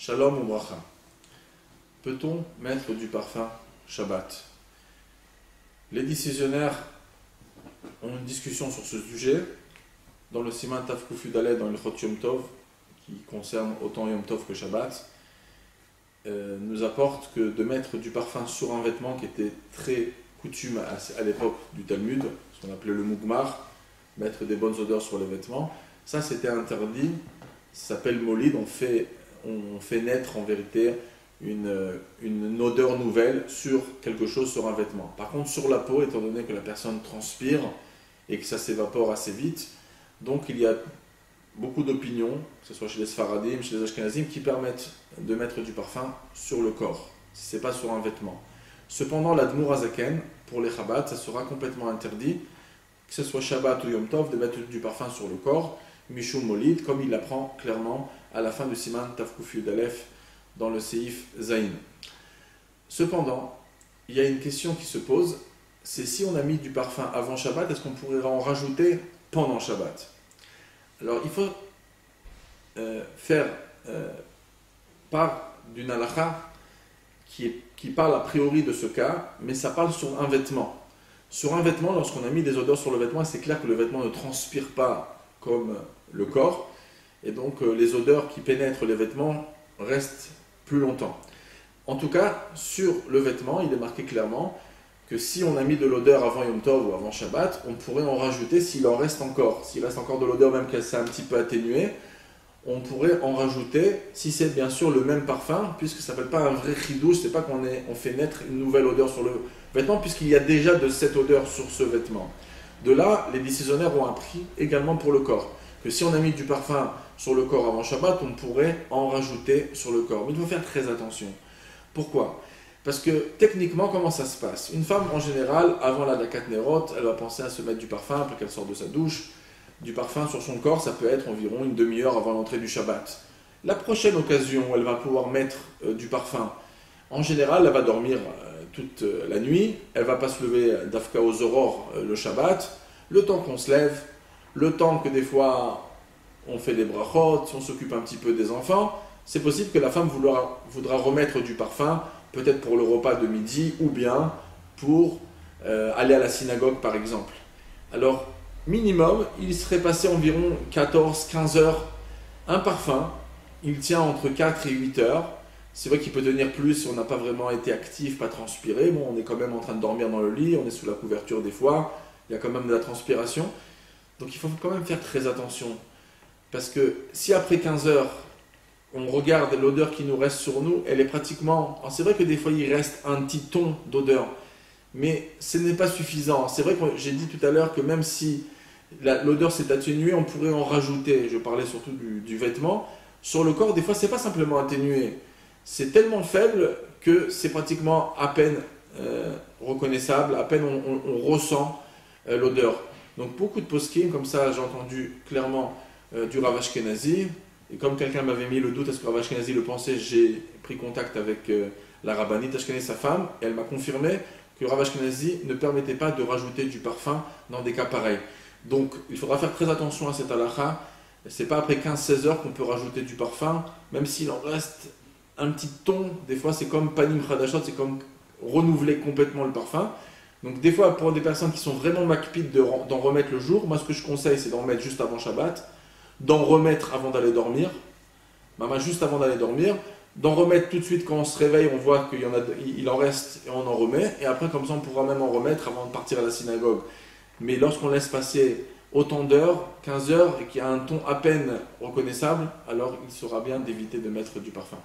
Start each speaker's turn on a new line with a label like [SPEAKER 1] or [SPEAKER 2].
[SPEAKER 1] Shalom ou bracha. Peut-on mettre du parfum Shabbat? Les décisionnaires ont une discussion sur ce sujet dans le Siman Tav Kuf Yud Aleph dans le Chot Yom Tov, qui concerne autant Yom Tov que Shabbat, nous apporte que de mettre du parfum sur un vêtement qui était très coutume à l'époque du Talmud, ce qu'on appelait le Mugmar, mettre des bonnes odeurs sur les vêtements, ça c'était interdit, ça s'appelle Molid, on fait naître en vérité une odeur nouvelle sur quelque chose, sur un vêtement. Par contre sur la peau, étant donné que la personne transpire et que ça s'évapore assez vite, donc il y a beaucoup d'opinions, que ce soit chez les Sfaradim, chez les Ashkenazim, qui permettent de mettre du parfum sur le corps, si ce n'est pas sur un vêtement. Cependant, l'Admour Hazaken, pour les Chabad, ça sera complètement interdit, que ce soit Shabbat ou Yom Tov, de mettre du parfum sur le corps, Mishum Molid, comme il l'apprend clairement à la fin du Siman Tav Kuf Yud Aleph dans le Seif Zayin. Cependant, il y a une question qui se pose, c'est si on a mis du parfum avant Shabbat, est-ce qu'on pourrait en rajouter pendant Shabbat? Alors il faut faire part d'une halakha qui parle a priori de ce cas, mais ça parle sur un vêtement. Sur un vêtement, lorsqu'on a mis des odeurs sur le vêtement, c'est clair que le vêtement ne transpire pas comme le corps, et donc les odeurs qui pénètrent les vêtements restent plus longtemps. En tout cas, sur le vêtement, il est marqué clairement que si on a mis de l'odeur avant Yom Tov ou avant Shabbat, on pourrait en rajouter s'il en reste encore. S'il reste encore de l'odeur, même qu'elle s'est un petit peu atténuée, on pourrait en rajouter, si c'est bien sûr le même parfum, puisque ça ne s'appelle pas un vrai chidouche, c'est pas on fait naître une nouvelle odeur sur le vêtement, puisqu'il y a déjà de cette odeur sur ce vêtement. De là, les décisionnaires ont appris également pour le corps, que si on a mis du parfum sur le corps avant Shabbat, on pourrait en rajouter sur le corps. Mais il faut faire très attention. Pourquoi ? Parce que techniquement, comment ça se passe? Une femme, en général, avant la Dakat Nerot, elle va penser à se mettre du parfum après qu'elle sort de sa douche. Du parfum sur son corps, ça peut être environ une demi-heure avant l'entrée du Shabbat. La prochaine occasion où elle va pouvoir mettre du parfum, en général, elle va dormir toute la nuit, elle ne va pas se lever d'Afka aux aurores le Shabbat, le temps qu'on se lève, le temps que des fois on fait des brachot, on s'occupe un petit peu des enfants, c'est possible que la femme voudra remettre du parfum, peut-être pour le repas de midi ou bien pour aller à la synagogue par exemple. Alors, minimum, il serait passé environ 14-15 heures. Un parfum, il tient entre 4 et 8 heures. C'est vrai qu'il peut tenir plus si on n'a pas vraiment été actif, pas transpiré. Bon, on est quand même en train de dormir dans le lit, on est sous la couverture des fois, il y a quand même de la transpiration. Donc il faut quand même faire très attention. Parce que si après 15 heures, on regarde l'odeur qui nous reste sur nous, elle est pratiquement... Alors c'est vrai que des fois il reste un petit ton d'odeur, mais ce n'est pas suffisant. C'est vrai que j'ai dit tout à l'heure que même si l'odeur s'est atténuée, on pourrait en rajouter. Je parlais surtout du vêtement. Sur le corps, des fois, ce n'est pas simplement atténué. C'est tellement faible que c'est pratiquement à peine reconnaissable, à peine on ressent l'odeur. Donc beaucoup de poskim, comme ça j'ai entendu clairement du Rav Ashkenazi, et comme quelqu'un m'avait mis le doute, est-ce que Rav Ashkenazi le pensait, j'ai pris contact avec la rabbinite Ashkenazi, sa femme, et elle m'a confirmé que Rav Ashkenazi ne permettait pas de rajouter du parfum dans des cas pareils. Donc il faudra faire très attention à cette halakha. C'est pas après 15-16 heures qu'on peut rajouter du parfum, même s'il en reste un petit ton. Des fois c'est comme panim chadashot, c'est comme renouveler complètement le parfum. Donc des fois pour des personnes qui sont vraiment makpid d'en remettre le jour, moi ce que je conseille c'est d'en remettre juste avant Shabbat, d'en remettre avant d'aller dormir, juste avant d'aller dormir, d'en remettre tout de suite quand on se réveille, on voit qu'il en reste et on en remet, et après comme ça on pourra même en remettre avant de partir à la synagogue. Mais lorsqu'on laisse passer autant d'heures, 15 heures, et qu'il y a un ton à peine reconnaissable, alors il sera bien d'éviter de mettre du parfum.